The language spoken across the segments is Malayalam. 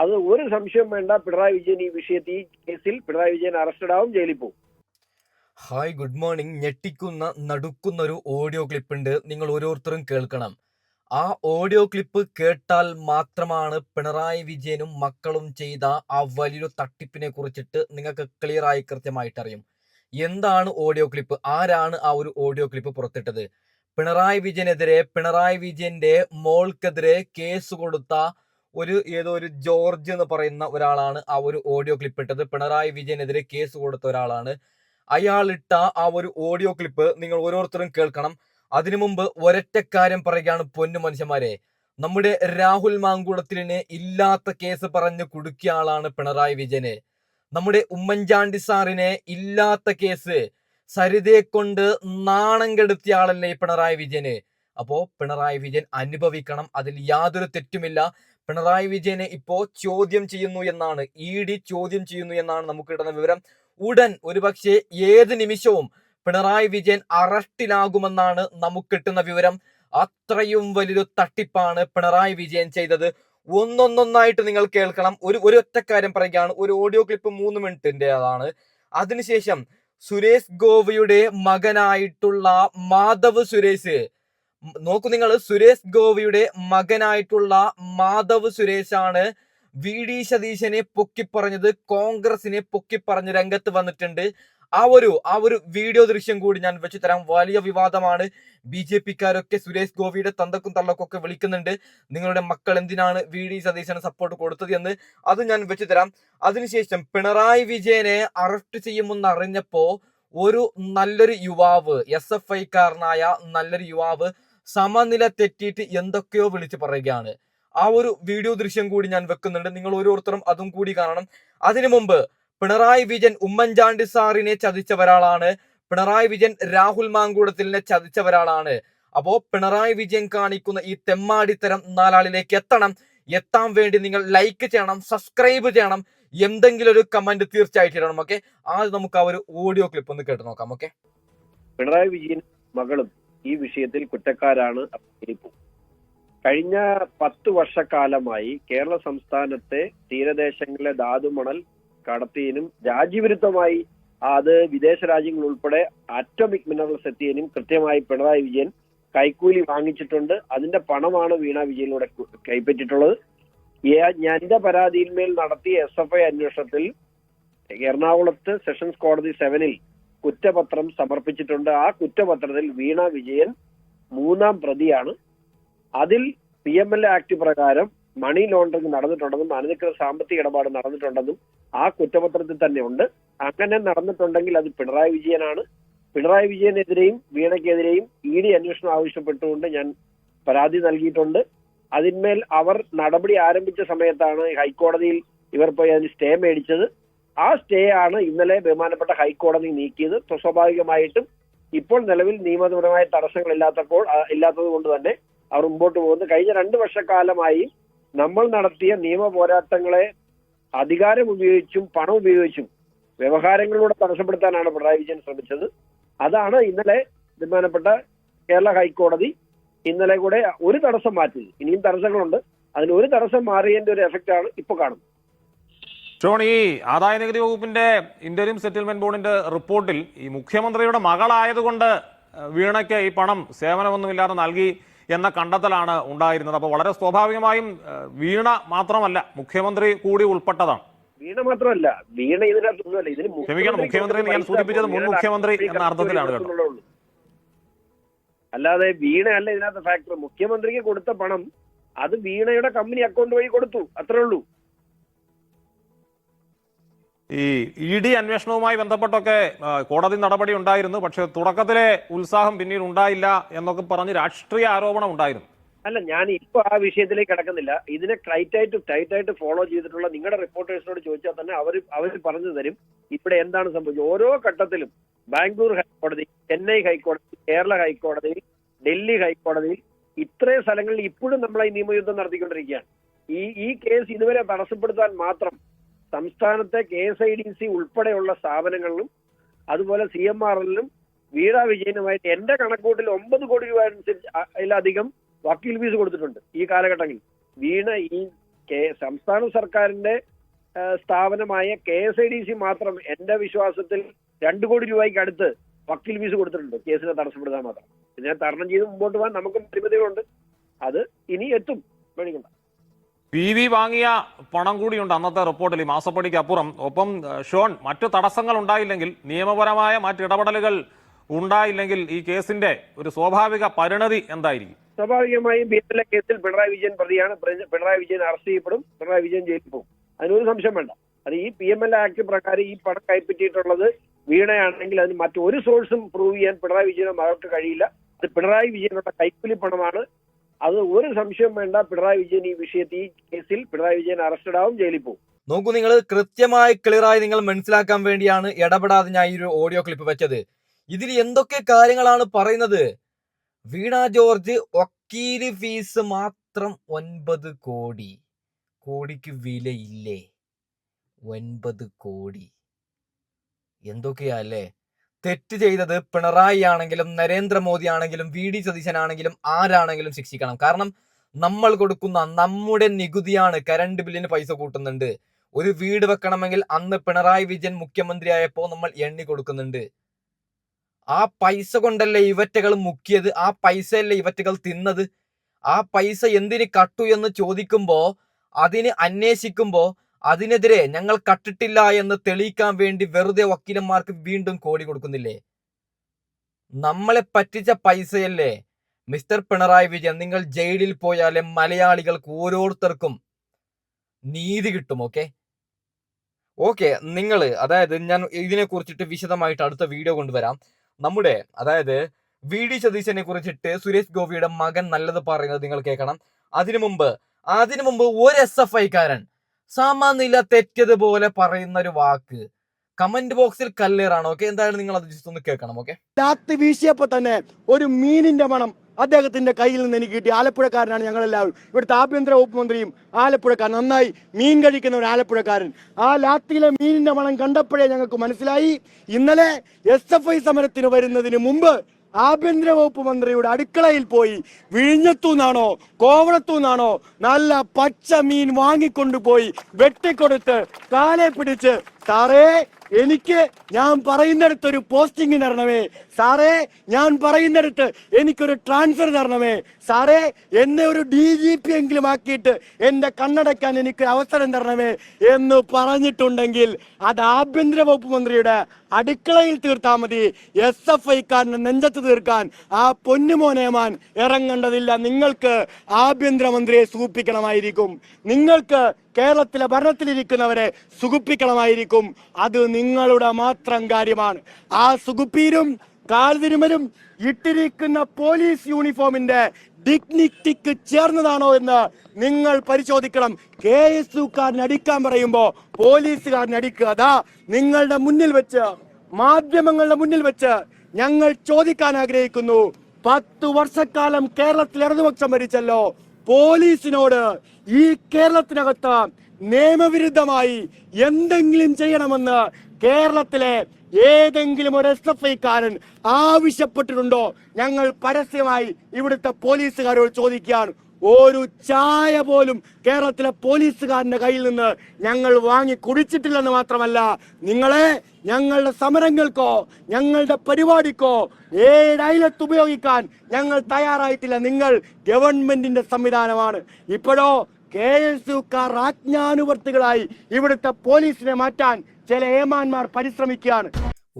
അത് ഒരു സംശയം വേണ്ട. പിണറായി വിജയൻ ഈ വിഷയത്തിൽ, ഈ കേസിൽ പിണറായി വിജയൻ അറസ്റ്റഡ് ആവും, ജയിലിൽ പോകും. Hi, good morning. ഞെട്ടിക്കുന്ന നടുക്കുന്ന ഒരു ഓഡിയോ ക്ലിപ്പ് ഉണ്ട്, നിങ്ങൾ ഓരോരുത്തരും കേൾക്കണം. ആ ഓഡിയോ ക്ലിപ്പ് കേട്ടാൽ മാത്രമാണ് പിണറായി വിജയനും മക്കളും ചെയ്ത ആ വലിയൊരു തട്ടിപ്പിനെ കുറിച്ചിട്ട് നിങ്ങൾക്ക് ക്ലിയർ ആയി കൃത്യമായിട്ട് അറിയും. എന്താണ് ഓഡിയോ ക്ലിപ്പ്, ആരാണ് ആ ഒരു ഓഡിയോ ക്ലിപ്പ് പുറത്തിട്ടത്? പിണറായി വിജയനെതിരെ, പിണറായി വിജയന്റെ മോൾക്കെതിരെ കേസ് കൊടുത്ത ഏതോ ഒരു ജോർജ് എന്ന് പറയുന്ന ഒരാളാണ് ആ ഒരു ഓഡിയോ ക്ലിപ്പ് ഇട്ടത്. പിണറായി വിജയനെതിരെ കേസ് കൊടുത്ത ഒരാളാണ്. അയാളിട്ട ആ ഒരു ഓഡിയോ ക്ലിപ്പ് നിങ്ങൾ ഓരോരുത്തരും കേൾക്കണം. അതിനു മുമ്പ് ഒരൊറ്റ കാര്യം പറയുകയാണ് പൊന്നു മനുഷ്യന്മാരെ. നമ്മുടെ രാഹുൽ മാങ്കുളത്തിലിന് ഇല്ലാത്ത കേസ് പറഞ്ഞ് കുടുക്കിയ ആളാണ് പിണറായി വിജയന്. നമ്മുടെ ഉമ്മൻചാണ്ടി സാറിനെ ഇല്ലാത്ത കേസ് സരിതയെ കൊണ്ട് നാണം കെടുത്തിയ ആളല്ലേ ഈ പിണറായി വിജയന്. അപ്പോ പിണറായി വിജയൻ അനുഭവിക്കണം, അതിൽ യാതൊരു തെറ്റുമില്ല. പിണറായി വിജയനെ ഇപ്പോ ചോദ്യം ചെയ്യുന്നു എന്നാണ്, ED ചോദ്യം ചെയ്യുന്നു എന്നാണ് നമുക്ക് കിട്ടുന്ന വിവരം. ഉടൻ ഒരുപക്ഷെ ഏത് നിമിഷവും പിണറായി വിജയൻ അറസ്റ്റിലാകുമെന്നാണ് നമുക്ക് കിട്ടുന്ന വിവരം. അത്രയും വലിയൊരു തട്ടിപ്പാണ് പിണറായി വിജയൻ ചെയ്തത്. ഒന്നൊന്നൊന്നായിട്ട് നിങ്ങൾ കേൾക്കണം. ഒരു ഒറ്റ കാര്യം പറയുകയാണ്. ഒരു ഓഡിയോ ക്ലിപ്പ് 3 മിനിറ്റിൻ്റെതാണ്. അതിനുശേഷം സുരേഷ് ഗോപിയുടെ മകനായിട്ടുള്ള മാധവ് സുരേഷ്, നോക്കൂ നിങ്ങൾ, സുരേഷ് ഗോപിയുടെ മകനായിട്ടുള്ള മാധവ് സുരേഷ് ആണ് VD സതീശനെ പൊക്കിപ്പറഞ്ഞത്, കോൺഗ്രസിനെ പൊക്കിപ്പറഞ്ഞ് രംഗത്ത് വന്നിട്ടുണ്ട്. ആ ഒരു വീഡിയോ ദൃശ്യം കൂടി ഞാൻ വെച്ച് തരാം. വലിയ വിവാദമാണ്. BJP-ക്കാരൊക്കെ സുരേഷ് ഗോപിയുടെ തന്തക്കും തള്ളക്കൊക്കെ വിളിക്കുന്നുണ്ട്. നിങ്ങളുടെ മക്കൾ എന്തിനാണ് VD സതീശന് സപ്പോർട്ട് കൊടുത്തത് എന്ന്. അത് ഞാൻ വെച്ച് തരാം. അതിനുശേഷം പിണറായി വിജയനെ അറസ്റ്റ് ചെയ്യുമെന്ന് അറിഞ്ഞപ്പോ ഒരു നല്ലൊരു യുവാവ്, SFI-കാരനായ നല്ലൊരു യുവാവ് സമനില തെറ്റിയിട്ട് എന്തൊക്കെയോ വിളിച്ച് പറയുകയാണ്. ആ ഒരു വീഡിയോ ദൃശ്യം കൂടി ഞാൻ വെക്കുന്നുണ്ട്, നിങ്ങൾ ഓരോരുത്തരും അതും കൂടി കാണണം. അതിനു മുമ്പ് പിണറായി വിജയൻ ഉമ്മൻചാണ്ടി സാറിനെ ചതിച്ചവരാളാണ്. പിണറായി വിജയൻ രാഹുൽ മാങ്കൂടത്തിലിനെ ചതിച്ചവരാളാണ്. അപ്പോ പിണറായി വിജയൻ കാണിക്കുന്ന ഈ തെമ്മാടിത്തരം നാലാളിലേക്ക് എത്താൻ വേണ്ടി നിങ്ങൾ ലൈക്ക് ചെയ്യണം, സബ്സ്ക്രൈബ് ചെയ്യണം, എന്തെങ്കിലും ഒരു കമന്റ് തീർച്ചയായിട്ടും ഇടണം. ഓക്കെ, ആദ്യം നമുക്ക് ആ ഒരു ഓഡിയോ ക്ലിപ്പ് ഒന്ന് കേട്ട് നോക്കാം. ഓക്കെ, പിണറായി വിജയൻ മകളും ഈ വിഷയത്തിൽ കുറ്റക്കാരാണ്. കഴിഞ്ഞ 10 വർഷക്കാലമായി കേരള സംസ്ഥാനത്തെ തീരദേശങ്ങളിലെ ധാതുമണൽ കടത്തിയതിനും രാജ്യവിരുദ്ധമായി അത് വിദേശ രാജ്യങ്ങൾ ഉൾപ്പെടെ ആറ്റോമിക് മിനറൽസ് എത്തിയതിനും കൃത്യമായി പിണറായി വിജയൻ കൈക്കൂലി വാങ്ങിച്ചിട്ടുണ്ട്. അതിന്റെ പണമാണ് വീണ വിജയനിലൂടെ കൈപ്പറ്റിയിട്ടുള്ളത്. എന്റെ പരാതിയിന്മേൽ നടത്തിയ SFI അന്വേഷണത്തിൽ എറണാകുളത്ത് സെഷൻസ് കോടതി 7-ൽ കുറ്റപത്രം സമർപ്പിച്ചിട്ടുണ്ട്. ആ കുറ്റപത്രത്തിൽ വീണ വിജയൻ 3-ാം പ്രതിയാണ്. അതിൽ PMLA ആക്ട് പ്രകാരം മണി ലോണ്ടറിംഗ് നടന്നിട്ടുണ്ടെന്നും അനധികൃത സാമ്പത്തിക ഇടപാട് നടന്നിട്ടുണ്ടെന്നും ആ കുറ്റപത്രത്തിൽ തന്നെ ഉണ്ട്. അങ്ങനെ നടന്നിട്ടുണ്ടെങ്കിൽ അത് പിണറായി വിജയനാണ്. പിണറായി വിജയനെതിരെയും വീണയ്ക്കെതിരെയും ED അന്വേഷണം ആവശ്യപ്പെട്ടുകൊണ്ട് ഞാൻ പരാതി നൽകിയിട്ടുണ്ട്. അതിന്മേൽ അവർ നടപടി ആരംഭിച്ച സമയത്താണ് ഹൈക്കോടതിയിൽ ഇവർ പോയി അതിന് സ്റ്റേ മേടിച്ചത്. ആ സ്റ്റേ ആണ് ഇന്നലെ ബഹുമാനപ്പെട്ട ഹൈക്കോടതി നീക്കിയത്. സ്വാഭാവികമായിട്ടും ഇപ്പോൾ നിലവിൽ നിയമപരമായ തടസ്സങ്ങൾ ഇല്ലാത്തത് കൊണ്ട് തന്നെ അവർ മുമ്പോട്ട് പോകുന്നു. കഴിഞ്ഞ 2 വർഷക്കാലമായി നമ്മൾ നടത്തിയ നിയമ പോരാട്ടങ്ങളെ അധികാരം ഉപയോഗിച്ചും പണം ഉപയോഗിച്ചും വ്യവഹാരങ്ങളിലൂടെ തടസ്സപ്പെടുത്താനാണ് പിണറായി വിജയൻ ശ്രമിച്ചത്. അതാണ് ഇന്നലെ ബഹുമാനപ്പെട്ട കേരള ഹൈക്കോടതി ഇന്നലെ കൂടെ ഒരു തടസ്സം മാറ്റിയത്. ഇനിയും തടസ്സങ്ങളുണ്ട്, അതിന് ഒരു തടസ്സം മാറിയതിന്റെ ഒരു എഫക്റ്റാണ് ഇപ്പൊ കാണുന്നത്. ഈ ആദായ നികുതി വകുപ്പിന്റെ ഇന്ററിം സെറ്റിൽമെന്റ് ബോർഡിന്റെ റിപ്പോർട്ടിൽ ഈ മുഖ്യമന്ത്രിയുടെ മകളായതുകൊണ്ട് വീണയ്ക്ക് ഈ പണം സേവനമൊന്നുമില്ലാതെ നൽകി എന്ന കണ്ടെത്തലാണ് ഉണ്ടായിരുന്നത്. അപ്പോൾ വളരെ സ്വാഭാവികമായും വീണ മാത്രമല്ല, മുഖ്യമന്ത്രി കൂടി ഉൾപ്പെട്ടതാണ്. വീണ മാത്രമല്ല, വീണ ഇതിനകത്തൊന്നുമല്ല. ഇതിന് മുഖ്യമന്ത്രി ഞാൻ സൂചിപ്പിച്ചത് മുൻ മുഖ്യമന്ത്രി എന്ന അർത്ഥത്തിലാണ് കേട്ടോ. അല്ലാതെ വീണ അല്ല ഇതിനകത്ത് ഫാക്ടർ. മുഖ്യമന്ത്രിക്ക് കൊടുത്ത പണം അത് വീണയുടെ കമ്പനി അക്കൗണ്ട് വഴി കൊടുത്തു, അത്രേ ഉള്ളൂ. ഈ ED അന്വേഷണവുമായി ബന്ധപ്പെട്ടൊക്കെ കോടതി നടപടി ഉണ്ടായിരുന്നു. പക്ഷെ തുടക്കത്തിലെ ഉത്സാഹം പിന്നീട് ഉണ്ടായില്ല എന്നൊക്കെ പറഞ്ഞ് രാഷ്ട്രീയ ആരോപണം ഉണ്ടായിരുന്നു. അല്ല, ഞാൻ ഇപ്പൊ ആ വിഷയത്തിലേക്ക് കിടക്കുന്നില്ല. ഇതിനെ ടൈറ്റായിട്ട് ഫോളോ ചെയ്തിട്ടുള്ള നിങ്ങളുടെ റിപ്പോർട്ടേഴ്സിനോട് ചോദിച്ചാൽ തന്നെ അവർ പറഞ്ഞു തരും ഇവിടെ എന്താണ് സംഭവിച്ചത്. ഓരോ ഘട്ടത്തിലും ബാംഗ്ലൂർ ഹൈക്കോടതി, ചെന്നൈ ഹൈക്കോടതി, കേരള ഹൈക്കോടതി, ഡൽഹി ഹൈക്കോടതിയിൽ ഇത്രയും സ്ഥലങ്ങളിൽ ഇപ്പോഴും നമ്മൾ ഈ നിയമയുദ്ധം നടത്തിക്കൊണ്ടിരിക്കുകയാണ്. ഈ കേസ് ഇതുവരെ തടസ്സപ്പെടുത്താൻ മാത്രം സംസ്ഥാനത്തെ KSIDC ഉൾപ്പെടെയുള്ള സ്ഥാപനങ്ങളിലും അതുപോലെ CMRLലും വീണ വിജയനുമായിട്ട് എന്റെ കണക്കൂട്ടിൽ 9 കോടി രൂപ അതിലധികം വക്കീൽ ഫീസ് കൊടുത്തിട്ടുണ്ട് ഈ കാലഘട്ടങ്ങളിൽ. വീണ ഈ സംസ്ഥാന സർക്കാരിന്റെ സ്ഥാപനമായ KSIDC മാത്രം എന്റെ വിശ്വാസത്തിൽ 2 കോടി രൂപയ്ക്ക് അടുത്ത് വക്കീൽ ഫീസ് കൊടുത്തിട്ടുണ്ട് കേസിനെ തടസ്സപ്പെടുത്താൻ മാത്രം. ഇതിനെ തരണം ചെയ്ത് മുമ്പോട്ട് പോകാൻ നമുക്കും പരിമിതികളുണ്ട്. അത് ഇനി എത്തും, പേടിക്കണ്ട. PV വാങ്ങിയ പണം കൂടിയുണ്ട് അന്നത്തെ റിപ്പോർട്ടിൽ, ഈ മാസപ്പടിക്ക് അപ്പുറം. ഒപ്പം ഷോൺ, മറ്റു തടസ്സങ്ങൾ ഉണ്ടായില്ലെങ്കിൽ, നിയമപരമായ മറ്റ് ഇടപെടലുകൾ ഉണ്ടായില്ലെങ്കിൽ ഈ കേസിന്റെ ഒരു സ്വാഭാവിക പരിണതി എന്തായിരിക്കും? സ്വാഭാവികമായും PMLA കേസിൽ പിണറായി വിജയൻ പ്രതിയാണ്. പിണറായി വിജയൻ അറസ്റ്റ് ചെയ്യപ്പെടും, പിണറായി വിജയൻ ജയിലിൽ പോകും. അതിനൊരു സംശയം വേണ്ട. അത് ഈ PMLA ആക്ട് പ്രകാരം ഈ പണം കൈപ്പറ്റിയിട്ടുള്ളത് വീണയാണെങ്കിൽ അതിന് മറ്റൊരു സോഴ്സും പ്രൂവ് ചെയ്യാൻ പിണറായി വിജയനോ മകൾക്ക് കഴിയില്ല. അത് പിണറായി വിജയനുള്ള കൈക്കൂലി പണമാണ്. അത് ഒരു സംശയം വേണ്ട. പിണറായി വിജയൻ ഈ വിഷയത്തിൽ, ഈ കേസിൽ പിണറായി വിജയൻ അറസ്റ്റഡ് ആവും, ജയിലിൽ പോകും. നോക്കൂ, നിങ്ങൾ കൃത്യമായി ക്ലിയറായി നിങ്ങൾ മനസ്സിലാക്കാൻ വേണ്ടിയാണ് ഇടപെടാതെ ഞാൻ ഈ ഒരു ഓഡിയോ ക്ലിപ്പ് വെച്ചത്. ഇതിൽ എന്തൊക്കെ കാര്യങ്ങളാണ് പറയുന്നത്? വീണ ജോർജ് വക്കീല് ഫീസ് മാത്രം 9 കോടി. കോടിക്ക് വിലയില്ലേ? 9 കോടി. എന്തൊക്കെയാ അല്ലേ? തെറ്റ് ചെയ്തത് പിണറായി ആണെങ്കിലും നരേന്ദ്രമോദി ആണെങ്കിലും VD സതീശനാണെങ്കിലും ആരാണെങ്കിലും ശിക്ഷിക്കണം. കാരണം നമ്മൾ കൊടുക്കുന്ന നമ്മുടെ നികുതിയാണ്. കറണ്ട് ബില്ലിന് പൈസ കൂട്ടുന്നുണ്ട്. ഒരു വീട് വെക്കണമെങ്കിൽ അന്ന് പിണറായി വിജയൻ മുഖ്യമന്ത്രിയായപ്പോൾ നമ്മൾ എണ്ണി കൊടുക്കുന്നുണ്ട്. ആ പൈസ കൊണ്ടല്ലേ ഇവറ്റകൾ മുക്കിയത്? ആ പൈസയല്ലേ ഇവറ്റകൾ തിന്നത്? ആ പൈസ എന്തിന് കട്ടു എന്ന് ചോദിക്കുമ്പോ, അതിന് അന്വേഷിക്കുമ്പോ, അതിനെതിരെ ഞങ്ങൾ കട്ടിട്ടില്ല എന്ന് തെളിയിക്കാൻ വേണ്ടി വെറുതെ വക്കീലന്മാർക്ക് വീണ്ടും കോടി കൊടുക്കുന്നില്ലേ? നമ്മളെ പറ്റിച്ച പൈസയല്ലേ? മിസ്റ്റർ പിണറായി വിജയൻ, നിങ്ങൾ ജയിലിൽ പോയാലേ മലയാളികൾക്ക് ഓരോരുത്തർക്കും നീതി കിട്ടും. ഓക്കെ നിങ്ങൾ, അതായത് ഞാൻ ഇതിനെ കുറിച്ചിട്ട് വിശദമായിട്ട് അടുത്ത വീഡിയോ കൊണ്ടുവരാം. നമ്മുടെ അതായത് VD സതീശനെ കുറിച്ചിട്ട് സുരേഷ് ഗോപിയുടെ മകൻ നല്ലത് പറയുന്നത് നിങ്ങൾ കേൾക്കണം. അതിനു മുമ്പ് ഒരു SFI-കാരൻ സമനില തെറ്റിയതുപോലെ പറയുന്ന ഒരു വാക്ക് കമന്റ് ബോക്സിൽ കല്ലേറാണ്. എന്തായാലും നിങ്ങൾ അത് ജസ്റ്റ് ഒന്ന് കേൾക്കണം. രാത്രി വീശിയപ്പോ തന്നെ ഒരു മീനിന്റെ മണം അദ്ദേഹത്തിന്റെ കയ്യിൽ നിന്ന് എനിക്ക് കിട്ടി. ആലപ്പുഴക്കാരനാണ് ഞങ്ങളെല്ലാവരും. ഇവിടുത്തെ ആഭ്യന്തര വകുപ്പ് മന്ത്രിയും ആലപ്പുഴക്കാരൻ, നന്നായി മീൻ കഴിക്കുന്ന ഒരു ആലപ്പുഴക്കാരൻ. ആ ലാത്തിയിലെ മീനിന്റെ മണം കണ്ടപ്പോഴേ ഞങ്ങൾക്ക് മനസ്സിലായി ഇന്നലെ SFI സമരത്തിന് വരുന്നതിന് മുമ്പ് ആഭ്യന്തര വകുപ്പ് മന്ത്രിയുടെ അടുക്കളയിൽ പോയി വിഴിഞ്ഞത്തൂന്നാണോ കോവളത്തൂന്നാണോ നല്ല പച്ച മീൻ വാങ്ങിക്കൊണ്ടുപോയി വെട്ടിക്കൊടുത്ത് കാലെ പിടിച്ച്, സാറേ എനിക്ക് ഞാൻ പറയുന്നിടത്ത് ഒരു പോസ്റ്റിംഗ് തരണമേ, സാറേ ഞാൻ പറയുന്നിടത്ത് എനിക്കൊരു ട്രാൻസ്ഫർ തരണമേ, സാറേ എന്നെ ഒരു DGP എങ്കിലും ആക്കിയിട്ട് എന്റെ കണ്ണടയ്ക്കാൻ എനിക്ക് അവസരം തരണമേ എന്ന് പറഞ്ഞിട്ടുണ്ടെങ്കിൽ അത് ആഭ്യന്തര വകുപ്പ് മന്ത്രിയുടെ അടുക്കളയിൽ തീർത്താൽ മതി. SFI-കാരന്റെ നെഞ്ചത്ത് തീർക്കാൻ ആ പൊന്നുമോനേമാൻ ഇറങ്ങേണ്ടതില്ല. നിങ്ങൾക്ക് ആഭ്യന്തരമന്ത്രിയെ സൂപ്പിക്കണമായിരിക്കും. നിങ്ങൾക്ക് കേരളത്തിലെ ഭരണത്തിലിരിക്കുന്നവരെ സുഖിപ്പിക്കണമായിരിക്കും. അത് നിങ്ങളുടെ മാത്രം കാര്യമാണ്. ആ സുഖിപ്പീരും കാൽതിരുമലും ഇട്ടിരിക്കുന്ന പോലീസ് യൂണിഫോമിന്റെ ഡിഗ്നിറ്റിക്ക് ചേർന്നതാണോ എന്ന് നിങ്ങൾ പരിശോധിക്കണം. KSUക്കാരൻ അടിക്കാൻ പറയുമ്പോ പോലീസുകാരൻ അടിക്കുക. അതാ നിങ്ങളുടെ മുന്നിൽ വെച്ച്, മാധ്യമങ്ങളുടെ മുന്നിൽ വെച്ച് ഞങ്ങൾ ചോദിക്കാൻ ആഗ്രഹിക്കുന്നു. 10 വർഷക്കാലം കേരളത്തിൽ ഇടതുപക്ഷം ഭരിച്ചല്ലോ. പോലീസിനോട് ഈ കേരളത്തിനകത്ത് നിയമവിരുദ്ധമായി എന്തെങ്കിലും ചെയ്യണമെന്ന് കേരളത്തിലെ ഏതെങ്കിലും ഒരു SFI-കാരൻ ആവശ്യപ്പെട്ടിട്ടുണ്ടോ? ഞങ്ങൾ പരസ്യമായി ഇവിടുത്തെ പോലീസുകാരോട് ചോദിക്കുകയാണ്. ഒരു ചായ പോലും കേരളത്തിലെ പോലീസുകാരന്റെ കയ്യിൽ നിന്ന് ഞങ്ങൾ വാങ്ങി കുടിച്ചിട്ടില്ലെന്ന് മാത്രമല്ല, നിങ്ങളെ ഞങ്ങളുടെ സമരങ്ങൾക്കോ ഞങ്ങളുടെ പരിപാടിക്കോ ഏഴയലത്ത് ഉപയോഗിക്കാൻ ഞങ്ങൾ തയ്യാറായിട്ടില്ല. നിങ്ങൾ ഗവൺമെന്റിന്റെ സംവിധാനമാണ്. ഇപ്പോഴോ KSUക്കാർ ആജ്ഞാനുവർത്തികളായി ഇവിടുത്തെ പോലീസിനെ മാറ്റാൻ ചില ഏമാന്മാർ പരിശ്രമിക്കുകയാണ്.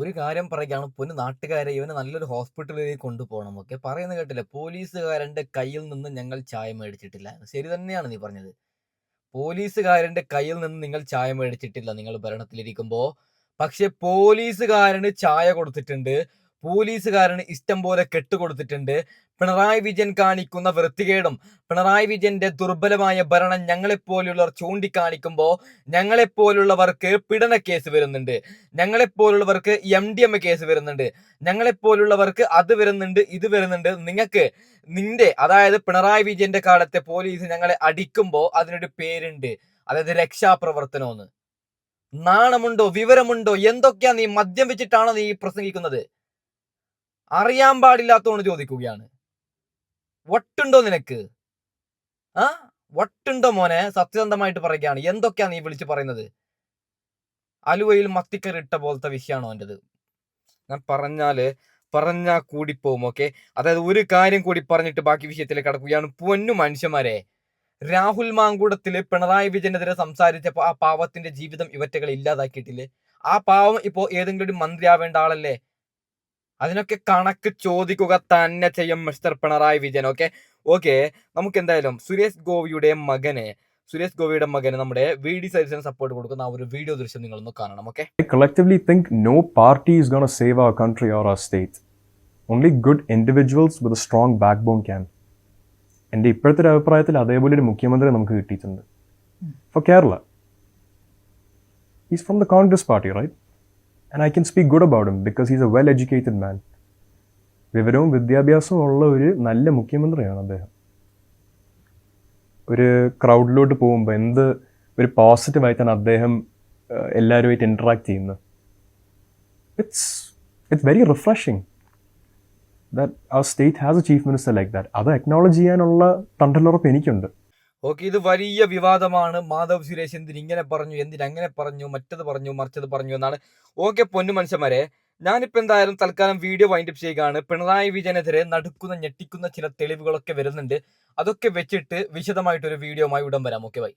ഒരു കാര്യം പറയുകയാണ്, പൊന്നു നാട്ടുകാരെ, ഇവന് നല്ലൊരു ഹോസ്പിറ്റലിലേക്ക് കൊണ്ടുപോകണം. പറയുന്ന കേട്ടില്ലേ, പോലീസുകാരന്റെ കയ്യിൽ നിന്ന് ഞങ്ങൾ ചായ മേടിച്ചിട്ടില്ല. ശരി തന്നെയാണ് നീ പറഞ്ഞത്. പോലീസുകാരന്റെ കയ്യിൽ നിന്ന് നിങ്ങൾ ചായ മേടിച്ചിട്ടില്ല നിങ്ങൾ ഭരണത്തിലിരിക്കുമ്പോ. പക്ഷെ പോലീസുകാരന് ചായ കൊടുത്തിട്ടുണ്ട്, പോലീസുകാരന് ഇഷ്ടം പോലെ കെട്ടുകൊടുത്തിട്ടുണ്ട്. പിണറായി വിജയൻ കാണിക്കുന്ന വൃത്തികേടും പിണറായി വിജയന്റെ ദുർബലമായ ഭരണം ഞങ്ങളെപ്പോലുള്ളവർ ചൂണ്ടിക്കാണിക്കുമ്പോൾ ഞങ്ങളെപ്പോലുള്ളവർക്ക് പീഡന കേസ് വരുന്നുണ്ട്, ഞങ്ങളെപ്പോലുള്ളവർക്ക് MDMA കേസ് വരുന്നുണ്ട്, ഞങ്ങളെപ്പോലുള്ളവർക്ക് അത് വരുന്നുണ്ട്, ഇത് വരുന്നുണ്ട്. നിന്റെ അതായത് പിണറായി വിജയന്റെ കാലത്തെ പോലീസ് ഞങ്ങളെ അടിക്കുമ്പോൾ അതിനൊരു പേരുണ്ട്, അതായത് രക്ഷാപ്രവർത്തനമെന്ന്. നാണമുണ്ടോ, വിവരമുണ്ടോ? എന്തൊക്കെയാ നീ മദ്യം വെച്ചിട്ടാണോ നീ പ്രസംഗിക്കുന്നത്? അറിയാൻ പാടില്ലാത്തതുകൊണ്ട് ചോദിക്കുകയാണ്. വട്ടുണ്ടോ നിനക്ക്? വട്ടുണ്ടോ മോനെ? സത്യസന്ധമായിട്ട് പറയുകയാണ്. എന്തൊക്കെയാണ് നീ വിളിച്ച് പറയുന്നത്? അലുവയിൽ മത്തിക്കറി ഇട്ട പോലത്തെ വിഷയമാണോ എന്റേത്? ഞാൻ പറഞ്ഞാൽ കൂടിപ്പോവും. ഓക്കെ, അതായത് ഒരു കാര്യം കൂടി പറഞ്ഞിട്ട് ബാക്കി വിഷയത്തിലേക്ക് കടക്കുകയാണ്. പൊന്നു മനുഷ്യന്മാരെ, രാഹുൽ മാങ്കൂടത്തില് പിണറായി വിജയനെതിരെ സംസാരിച്ചപ്പോ ആ പാവത്തിന്റെ ജീവിതം ഇവറ്റകൾ ഇല്ലാതാക്കിയിട്ടില്ലേ? ആ പാവം ഇപ്പോ ഏതെങ്കിലും ഒരു മന്ത്രിയാവേണ്ട ആളല്ലേ? അതിനൊക്കെ കണക്ക് ചോദിക്കുക തന്നെ ചെയ്യും മിസ്റ്റർ പിണറായി വിജയൻ. ഓക്കെ, നമുക്ക് എന്തായാലും സുരേഷ് ഗോപിയുടെ മകന് നമ്മുടെ VD സൈൽസിന് സപ്പോർട്ട് കൊടുക്കുന്ന ആ ഒരു വീഡിയോ ദൃശ്യം നിങ്ങളൊന്ന് കാണണം. Okay, I collectively think no party is going to save our country or our state. Only good individuals with a strong backbone can. എൻ്റെ ഇപ്പോഴത്തെ ഒരു അഭിപ്രായത്തിൽ അതേപോലെ ഒരു മുഖ്യമന്ത്രി നമുക്ക് കിട്ടിയിട്ടുണ്ട് for Kerala. He's from the Congress party, right? And I can speak good about him because he's a well-educated man. വിവരവും വിദ്യാഭ്യാസവും ഉള്ള ഒരു നല്ല മുഖ്യമന്ത്രിയാണ് അദ്ദേഹം. ഒരു ക്രൗഡിലോട്ട് പോകുമ്പോൾ എന്ത് ഒരു പോസിറ്റീവായിട്ടാണ് അദ്ദേഹം എല്ലാവരുമായിട്ട് ഇൻട്രാക്ട് ചെയ്യുന്നത്. It's very refreshing that our state has a chief minister like that. അത് അക്നോളജ് ചെയ്യാനുള്ള തണ്ടലുറപ്പ് എനിക്കുണ്ട്. ഓക്കെ, ഇത് വലിയ വിവാദമാണ്. മാധവ് സുരേഷ് എന്തിനിങ്ങനെ പറഞ്ഞു, എന്തിനങ്ങനെ പറഞ്ഞു, മറ്റത് പറഞ്ഞു, മറിച്ചത് പറഞ്ഞു എന്നാണ്. ഓക്കെ പൊന്നു മനുഷ്യന്മാരെ, ഞാനിപ്പോൾ എന്തായാലും തൽക്കാലം വീഡിയോ വൈൻഡപ്പ് ചെയ്യുകയാണ്. പിണറായി വിജയനെതിരെ ഞെട്ടിക്കുന്ന ചില തെളിവുകളൊക്കെ വരുന്നുണ്ട്. അതൊക്കെ വെച്ചിട്ട് വിശദമായിട്ടൊരു വീഡിയോയുമായി ഉടൻ വരാം. Okay, by.